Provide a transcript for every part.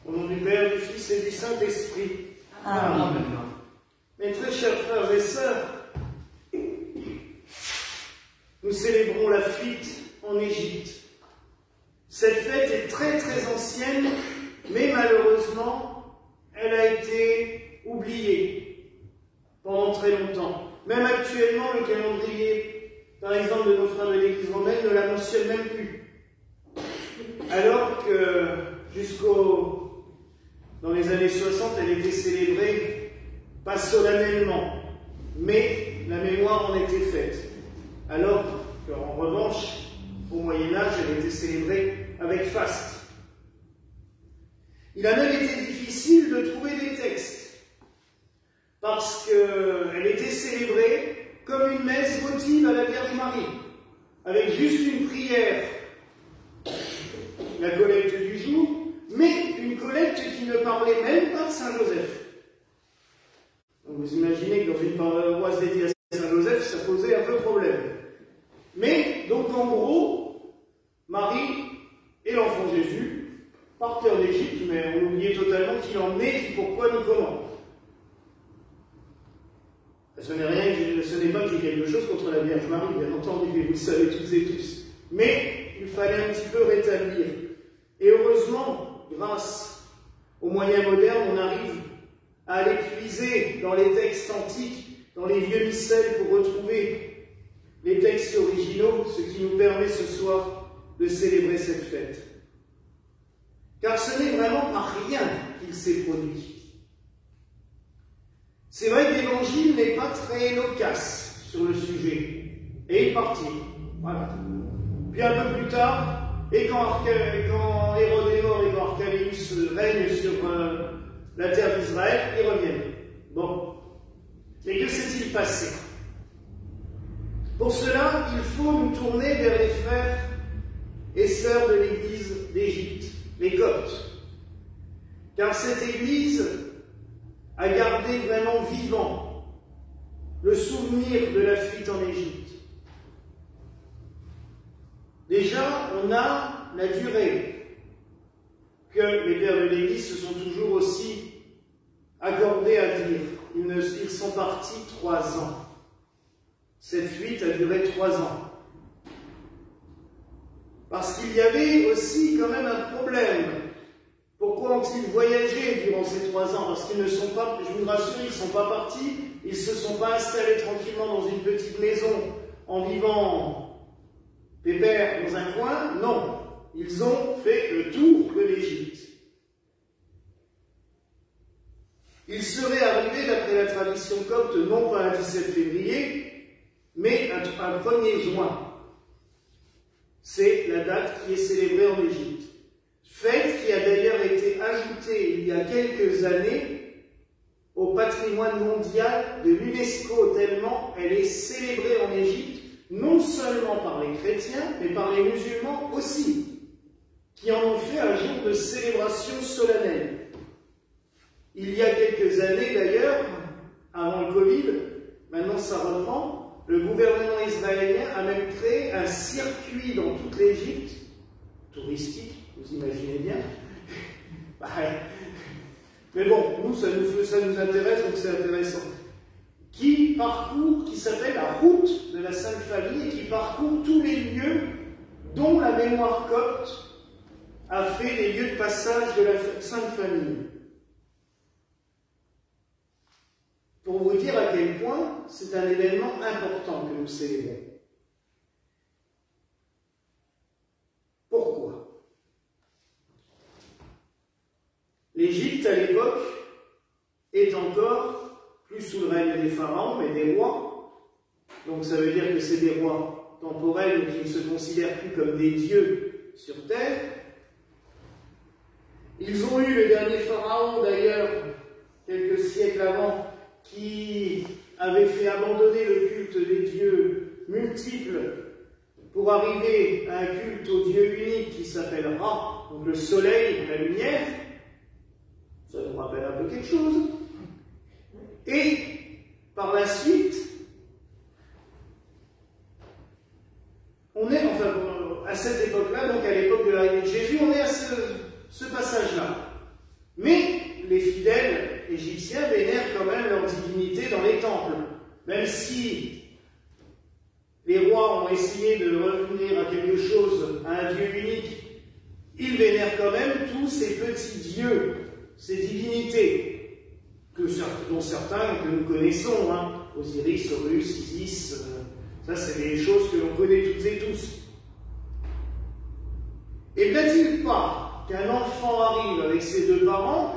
Au nom du Père, du Fils et du Saint-Esprit. Amen. Mes très chers frères et sœurs, nous célébrons la fuite en Égypte. Cette fête est très très ancienne, mais malheureusement, elle a été oubliée pendant très longtemps. Même actuellement, le calendrier, par exemple, de nos frères de l'Église romaine ne la mentionne même plus. Alors que dans les années 60, elle était célébrée, pas solennellement, mais la mémoire en était faite. Alors qu'en revanche, au Moyen-Âge, elle était célébrée avec faste. Il a même été difficile de trouver des textes, parce qu'elle était célébrée comme une messe votive à la Vierge Marie, avec juste une prière, la collecte du jour, mais une collecte qui ne parlait même pas de Saint-Joseph. Donc vous imaginez que dans une paroisse dédiée à Saint-Joseph, ça posait un peu problème. Mais, donc en gros, Marie et l'enfant Jésus partaient en Égypte, mais on oubliait totalement qui en est, qui pourquoi, ni comment. Ce n'est pas que j'ai quelque chose contre la Vierge Marie, bien entendu, et vous le savez toutes et tous. Mais il fallait un petit peu rétablir. Et heureusement, grâce aux moyens modernes, on arrive à aller puiser dans les textes antiques, dans les vieux missels pour retrouver les textes originaux, ce qui nous permet ce soir de célébrer cette fête. Car ce n'est vraiment par rien qu'il s'est produit. C'est vrai que l'Évangile n'est pas très loquace sur le sujet. Et il est parti. Voilà. Puis un peu plus tard, et quand Hérode est mort et quand Archélaüs règne sur la terre d'Israël, ils reviennent. Bon. Mais que s'est-il passé? Pour cela, il faut nous tourner vers les frères et sœurs de l'Église d'Égypte, les Coptes. Car cette Église a gardé vraiment vivant le souvenir de la fuite en Égypte. Déjà, on a la durée que les pères de l'Église se sont toujours aussi accordés à dire. Ils sont partis 3 ans. Cette fuite a duré 3 ans. Parce qu'il y avait aussi quand même un problème. Pourquoi ont-ils voyagé durant ces 3 ans? Parce qu'ils ne sont pas, je vous rassure, ils ne sont pas partis, ils ne se sont pas installés tranquillement dans une petite maison en vivant pépère dans un coin. Non, ils ont fait le tour de l'Égypte. Ils seraient arrivés, d'après la tradition copte, non pas un 17 février, mais un 1er juin. C'est la date qui est célébrée en Égypte. Fête qui a d'ailleurs été ajoutée il y a quelques années au patrimoine mondial de l'UNESCO, tellement elle est célébrée en Égypte, non seulement par les chrétiens, mais par les musulmans aussi, qui en ont fait un jour de célébration solennelle. Il y a quelques années d'ailleurs, avant le Covid, maintenant ça reprend, le gouvernement israélien a même créé un circuit dans toute l'Égypte, touristique, vous imaginez bien. Mais bon, nous, ça nous intéresse, donc c'est intéressant. Qui s'appelle la route de la Sainte Famille et qui parcourt tous les lieux dont la mémoire copte a fait les lieux de passage de la Sainte Famille. Pour vous dire à quel point c'est un événement important que nous célébrons. Pourquoi? L'Égypte, à l'époque, est encore plus sous le règne des pharaons, mais des rois. Donc ça veut dire que c'est des rois temporels qui ne se considèrent plus comme des dieux sur terre. Ils ont eu le dernier pharaon, d'ailleurs, quelques siècles avant, qui avait fait abandonner le culte des dieux multiples pour arriver à un culte au Dieu unique qui s'appelle Ra, donc le soleil, la lumière. Ça nous rappelle un peu quelque chose. Et par la suite, on est, à cette époque-là, donc à l'époque de l'arrivée de Jésus, on est à ce passage-là. Égyptiens vénèrent quand même leur divinité dans les temples. Même si les rois ont essayé de revenir à quelque chose, à un Dieu unique, ils vénèrent quand même tous ces petits dieux, ces divinités, dont certains que nous connaissons, hein, Osiris, Horus, Isis, ça c'est des choses que l'on connaît toutes et tous. Et n'est-il pas qu'un enfant arrive avec ses deux parents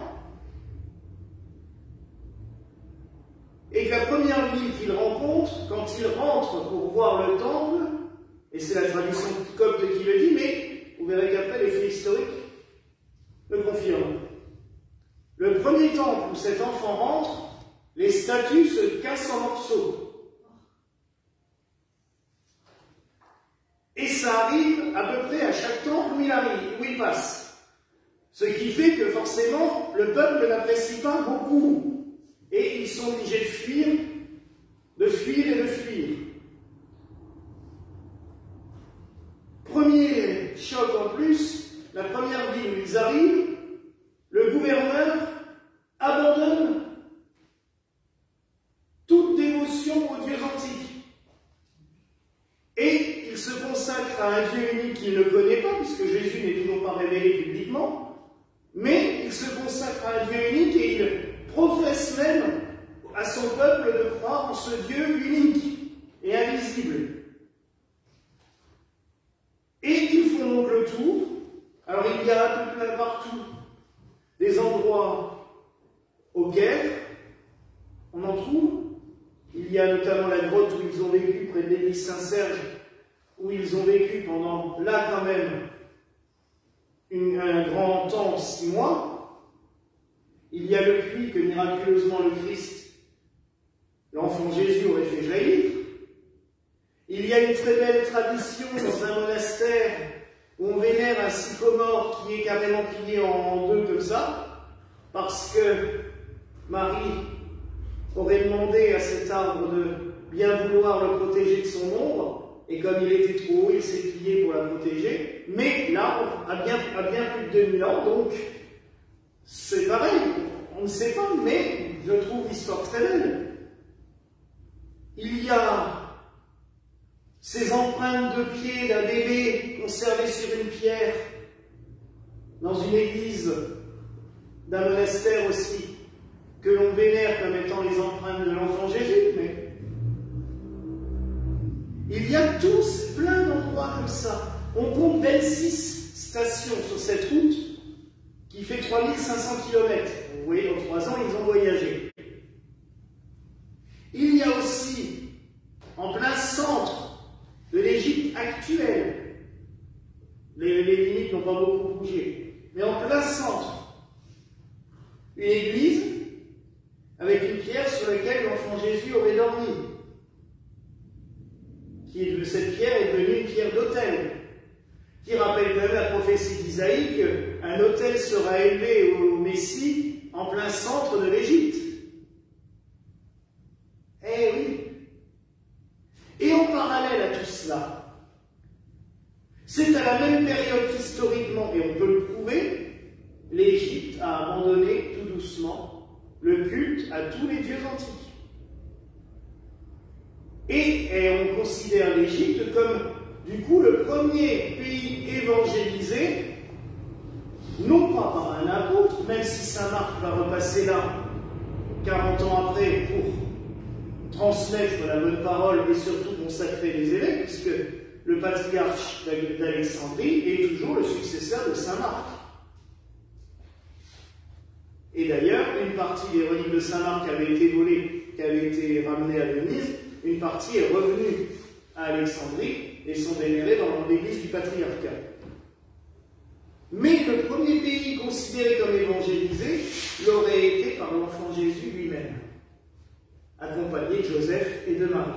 et que la première ville qu'il rencontre, quand il rentre pour voir le temple, et c'est la tradition copte qui le dit, mais vous verrez qu'après les faits historiques le confirment. Le premier temple où cet enfant rentre, les statues se cassent en morceaux. Et ça arrive à peu près à chaque temple où il passe. Ce qui fait que forcément, le peuple n'apprécie pas beaucoup. Et ils sont obligés de fuir et de fuir. Premier choc en plus, la première ville où ils arrivent, le gouverneur abandonne toute dévotion aux dieux antiques. Et il se consacre à un Dieu unique qu'il ne connaît pas, puisque Jésus n'est toujours pas révélé publiquement, mais il se consacre à un Dieu unique et il professe même à son peuple de croire en ce Dieu unique et invisible. Et ils font donc le tour. Alors il y a tout plein partout des endroits au Caire, on en trouve. Il y a notamment la grotte où ils ont vécu près de l'église Saint-Serge, où ils ont vécu pendant, là quand même, un grand temps, 6 mois. Il y a le puits que miraculeusement le Christ, l'enfant Jésus, aurait fait jaillir. Il y a une très belle tradition dans un monastère où on vénère un sycomore qui est carrément plié en deux comme ça, parce que Marie aurait demandé à cet arbre de bien vouloir le protéger de son ombre, et comme il était trop haut, il s'est plié pour la protéger, mais l'arbre a bien plus de 2000 ans, donc c'est pareil, on ne sait pas, mais je trouve l'histoire très belle. Il y a ces empreintes de pieds d'un bébé conservées sur une pierre dans une église d'un monastère aussi, que l'on vénère comme étant les empreintes de l'enfant Jésus, mais il y a tous plein d'endroits comme ça. On compte 26 stations sur cette route qui fait 3500 km. Vous voyez, en 3 ans, ils ont voyagé. Il y a aussi, en plein centre de l'Égypte actuelle, les limites n'ont pas beaucoup bougé, mais en plein centre, une église avec une pierre sur laquelle l'enfant Jésus aurait dormi. Cette pierre est devenue une pierre d'autel, qui rappelle quand même la prophétie d'Isaïe qu'un autel sera élevé au Messie en plein centre de l'Égypte. Eh oui. Et en parallèle à tout cela, c'est à la même période historiquement, et on peut le prouver, l'Égypte a abandonné tout doucement le culte à tous les dieux antiques. Et on considère l'Égypte comme, du coup, le premier pays évangélisé, non pas par un apôtre, même si Saint Marc va repasser là 40 ans après pour transmettre la bonne parole et surtout consacrer les évêques, puisque le patriarche d'Alexandrie est toujours le successeur de Saint Marc. Et d'ailleurs, une partie des reliques de Saint Marc avait été volée, qui avait été ramenée à Venise, une partie est revenue à Alexandrie et sont vénérées dans l'église du patriarcat. Mais le premier pays considéré comme évangélisé l'aurait été par l'enfant Jésus lui-même, accompagné de Joseph et de Marie.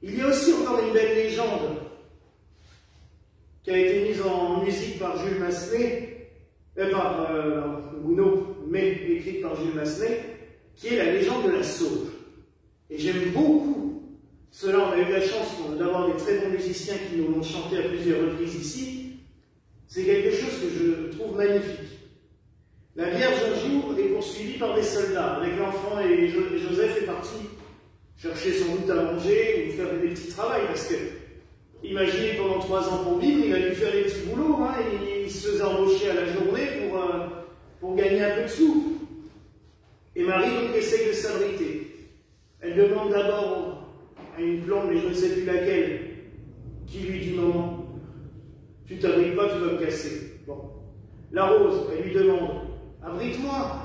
Il y a aussi encore une belle légende qui a été mise en musique par Jules Massenet, par Gounod, mais écrite par Jules Massenet, qui est la légende de la sauge. Et j'aime beaucoup cela. On a eu la chance d'avoir des très bons musiciens qui nous l'ont chanté à plusieurs reprises ici. C'est quelque chose que je trouve magnifique. La Vierge, un jour, est poursuivie par des soldats, avec l'enfant, et Joseph est parti chercher sans doute à manger ou faire des petits travaux, parce que, imaginez, pendant 3 ans pour vivre, il a dû faire des petits boulots, hein, et il se faisait embaucher à la journée pour gagner un peu de sous. Et Marie, donc, essaye de s'abriter. Elle demande d'abord à une plante, mais je ne sais plus laquelle, qui lui dit non, tu t'abrites pas, tu vas me casser. Bon. La rose, elle lui demande, abrite-moi.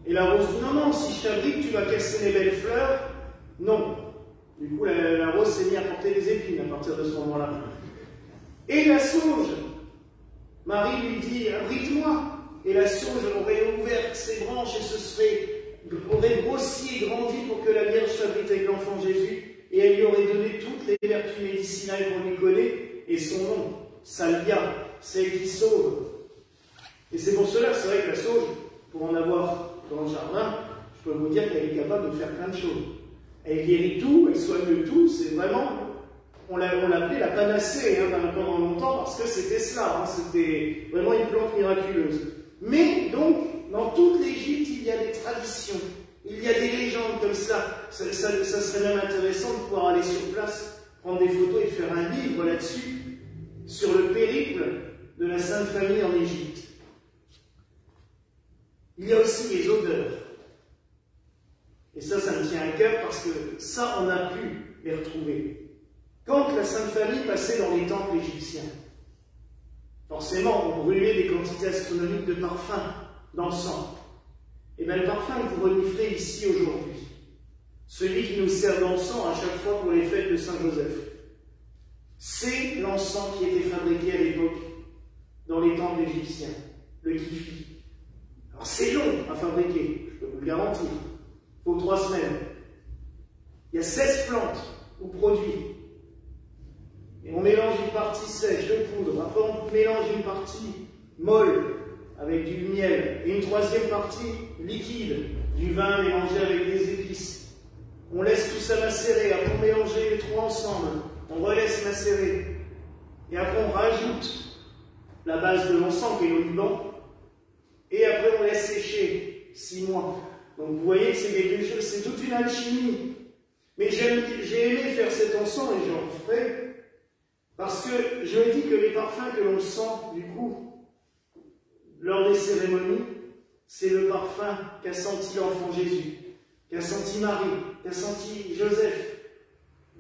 Et la rose dit, non, si je t'abrite, tu vas casser mes belles fleurs. Non. Du coup, la rose s'est mise à porter des épines à partir de ce moment-là. Et la sauge, Marie lui dit, abrite-moi. Et la sauge aurait ouvert ses branches et aurait grossi et grandi pour que la Vierge s'abrite avec l'enfant Jésus. Et elle lui aurait donné toutes les vertus médicinales qu'on lui connaît. Et son nom, Salvia, celle qui sauve. Et c'est pour cela, c'est vrai que la sauge, pour en avoir dans le jardin, je peux vous dire qu'elle est capable de faire plein de choses. Elle guérit tout, elle soigne tout, c'est vraiment, on l'appelait la panacée hein, pendant longtemps parce que c'était cela, hein, c'était vraiment une plante miraculeuse. Mais donc, dans toute l'Égypte, il y a des traditions, il y a des légendes comme ça. Ça serait même intéressant de pouvoir aller sur place, prendre des photos et faire un livre là-dessus, sur le périple de la Sainte Famille en Égypte. Il y a aussi les odeurs. Et ça me tient à cœur parce que ça, on a pu les retrouver. Quand la Sainte Famille passait dans les temples égyptiens, forcément, on brûlait des quantités astronomiques de parfums, d'encens. Et bien le parfum que vous reniflez ici aujourd'hui, celui qui nous sert d'encens à chaque fois pour les fêtes de Saint-Joseph, c'est l'encens qui était fabriqué à l'époque dans les temples égyptiens, le kifi. Alors c'est long à fabriquer, je peux vous le garantir. Il faut 3 semaines. Il y a 16 plantes ou produits. Et on mélange une partie sèche de poudre, après on mélange une partie molle avec du miel, et une 3e partie liquide, du vin mélangé avec des épices. On laisse tout ça macérer, après on mélange les 3 ensemble, on relaisse macérer, et après on rajoute la base de l'encens qui est l'oliban, et après on laisse sécher 6 mois. Donc vous voyez que c'est toute une alchimie. Mais j'ai aimé faire cet encens et j'en ferai, parce que je me dis que les parfums que l'on sent, du coup, lors des cérémonies, c'est le parfum qu'a senti l'enfant Jésus, qu'a senti Marie, qu'a senti Joseph,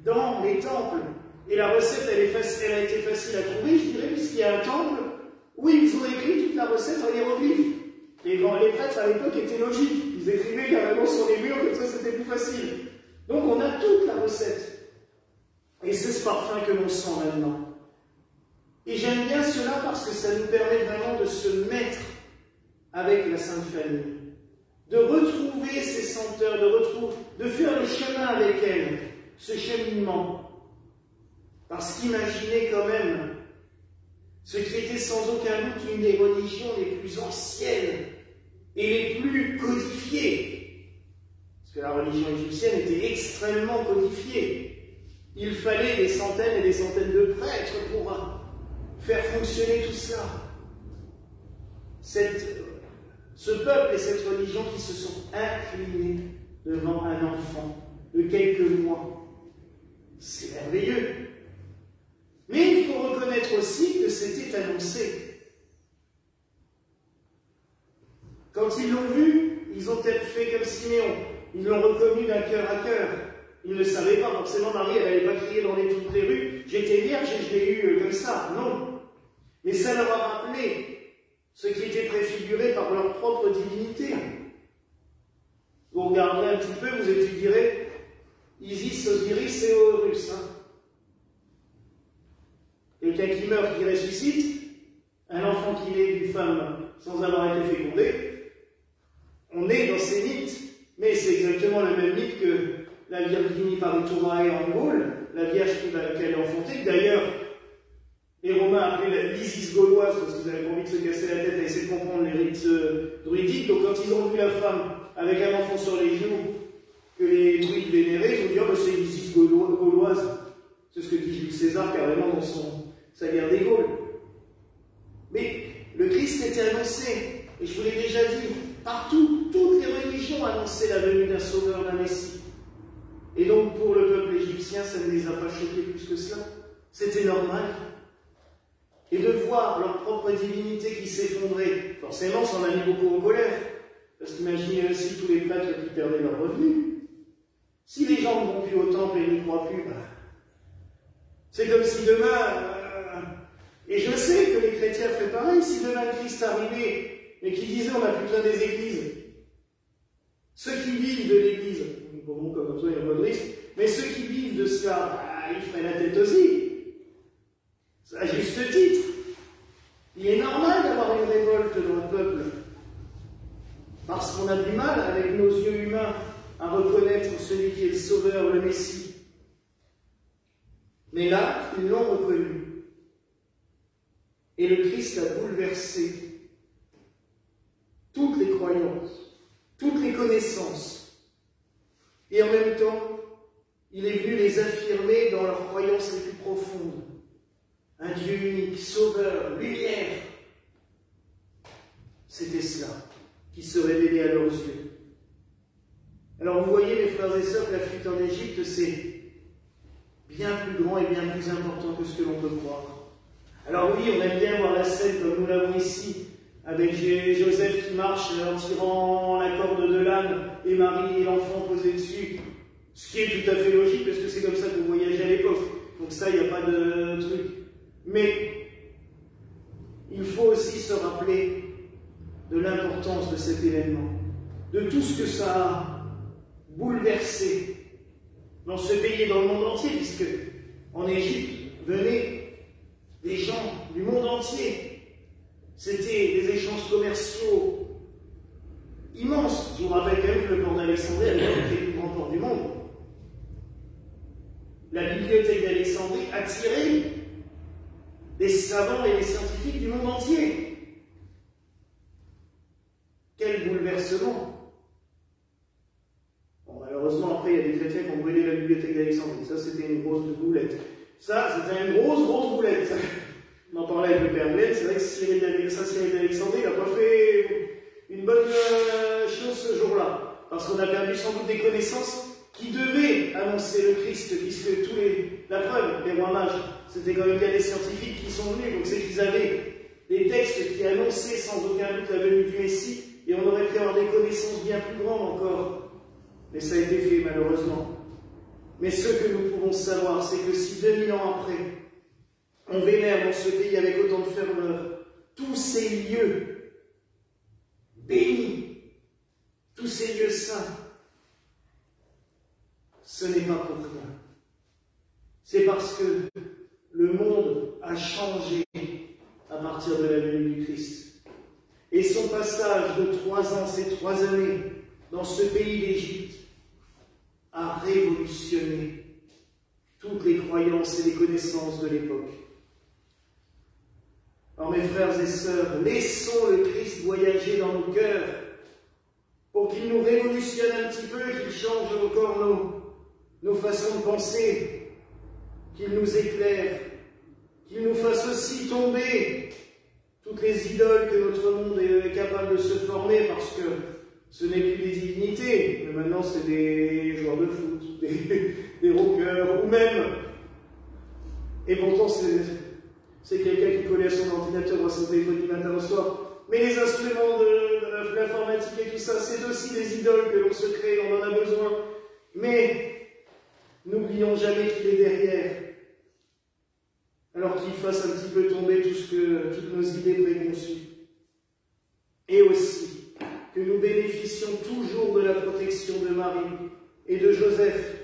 dans les temples. Et la recette, elle a été facile à trouver, je dirais, puisqu'il y a un temple où ils ont écrit toute la recette en hiéroglyphes. Les prêtres à l'époque étaient logiques, ils écrivaient carrément sur les murs, comme ça c'était plus facile. Donc on a toute la recette. Et c'est ce parfum que l'on sent maintenant. Et j'aime bien cela parce que ça nous permet vraiment de se mettre avec la Sainte Famille, de retrouver ces senteurs, de faire le chemin avec elle, ce cheminement. Parce qu'imaginez quand même ce qui était sans aucun doute une des religions les plus anciennes et les plus codifiées. Parce que la religion égyptienne était extrêmement codifiée. Il fallait des centaines et des centaines de prêtres pour faire fonctionner tout cela. Ce peuple et cette religion qui se sont inclinés devant un enfant de quelques mois. C'est merveilleux. Mais il faut reconnaître aussi que c'était annoncé. Quand ils l'ont vu, ils ont peut-être fait comme Siméon. Ils l'ont reconnu d'un cœur à cœur. Ils ne savaient pas forcément, Marie, elle n'allait pas crier dans toutes les rues, j'étais vierge et je l'ai eu comme ça. Non. Mais ça leur a rappelé ce qui était préfiguré par leur propre divinité. Vous regarderez un petit peu, vous étudierez Isis, Osiris et Horus. Quelqu'un qui meurt, qui ressuscite, un enfant qui naît d'une femme sans avoir été fécondé, on est dans ces mythes, mais c'est exactement le même mythe que la Virginie Pariturae en Gaule, la Vierge qu'elle a enfantée, que d'ailleurs les Romains appelaient l'Isis gauloise, parce qu'ils avaient envie de se casser la tête à essayer de comprendre les rites druidiques. Donc quand ils ont vu la femme avec un enfant sur les genoux, que les druides vénéraient, ils ont dit oh, c'est l'Isis gauloise. C'est ce que dit Jules César carrément dans sa guerre des Gaules. Mais le Christ était annoncé. Partout, toutes les religions annonçaient la venue d'un sauveur, d'un Messie. Et donc pour le peuple égyptien, ça ne les a pas choqués plus que cela. C'était normal. Et de voir leur propre divinité qui s'effondrait, forcément ça en a mis beaucoup en colère. Parce qu'imaginez aussi tous les prêtres qui perdaient leurs revenus. Si les gens ne vont plus au temple et ne croient plus, c'est comme si demain, et je sais que les chrétiens feraient pareil, si demain le Christ arrivait et qui disait on n'a plus besoin des églises, ceux qui vivent de l'église, bon, comme ça il n'y a pas de risque, mais ceux qui vivent de cela, ils feraient la tête aussi. C'est à juste titre. Il est normal d'avoir une révolte dans le peuple, parce qu'on a du mal, avec nos yeux humains, à reconnaître celui qui est le Sauveur, le Messie. Mais là, ils l'ont reconnu. Et le Christ a bouleversé toutes les croyances, toutes les connaissances. Et en même temps, il est venu les affirmer dans leurs croyances les plus profondes. Un Dieu unique, Sauveur, lumière. C'était cela qui se révélait à leurs yeux. Alors vous voyez, mes frères et sœurs, que la fuite en Égypte, c'est bien plus grand et bien plus important que ce que l'on peut croire. Alors oui, on aime bien voir la scène comme nous l'avons ici, avec Joseph qui marche en tirant la corde de l'âne et Marie et l'enfant posés dessus, ce qui est tout à fait logique parce que c'est comme ça qu'on voyageait à l'époque. Donc ça, il n'y a pas de truc. Mais il faut aussi se rappeler de l'importance de cet événement, de tout ce que ça a bouleversé dans ce pays et dans le monde entier, puisque en Égypte venaient des gens du monde entier. C'était des échanges commerciaux immenses. Je vous rappelle quand même que le port d'Alexandrie était le plus grand port du monde. La bibliothèque d'Alexandrie attirait des savants et des scientifiques du monde entier. Quel bouleversement! Bon, malheureusement, après, il y a des chrétiens qui ont brûlé la bibliothèque d'Alexandrie. Ça, c'était une grosse boulette. Ça, c'était une grosse boulette. On en parlait avec le Père Blaise. C'est vrai que Cyril d'Alexandrie, il n'a pas fait une bonne chose ce jour-là. Parce qu'on a perdu sans doute des connaissances qui devaient annoncer le Christ, puisque la preuve, les rois mages, c'était quand même bien des scientifiques qui sont venus. Donc c'est qu'ils avaient des textes qui annonçaient sans aucun doute la venue du Messie. Et on aurait pu avoir des connaissances bien plus grandes encore. Mais ça a été fait, malheureusement. Mais ce que nous pouvons savoir, c'est que si 2000 ans après, on vénère dans ce pays avec autant de ferveur tous ces lieux bénis, tous ces lieux saints, ce n'est pas pour rien. C'est parce que le monde a changé à partir de la venue du Christ. Et son passage de 3 ans, ces 3 années, dans ce pays d'Égypte, a révolutionné toutes les croyances et les connaissances de l'époque. Alors mes frères et sœurs, laissons le Christ voyager dans nos cœurs pour qu'il nous révolutionne un petit peu, qu'il change encore nos façons de penser, qu'il nous éclaire, qu'il nous fasse aussi tomber toutes les idoles que notre monde est capable de se former, parce que ce n'est plus des divinités, mais maintenant c'est des joueurs de foot, des rockers, ou même, et pourtant c'est quelqu'un qui connaît son ordinateur ou son téléphone du matin au soir, mais les instruments de l'informatique et tout ça, c'est aussi des idoles que l'on se crée, on en a besoin, mais n'oublions jamais qu'il est derrière. Alors qu'il fasse un petit peu tomber toutes nos idées préconçues. Et aussi, que nous bénéficions toujours de la protection de Marie et de Joseph.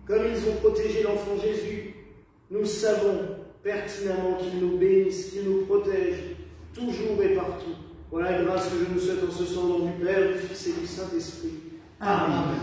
Comme ils ont protégé l'enfant Jésus, nous savons pertinemment qu'ils nous bénissent, qu'ils nous protègent, toujours et partout. Voilà la grâce que je nous souhaite en ce soir au nom du Père, du Fils et du Saint-Esprit. Amen.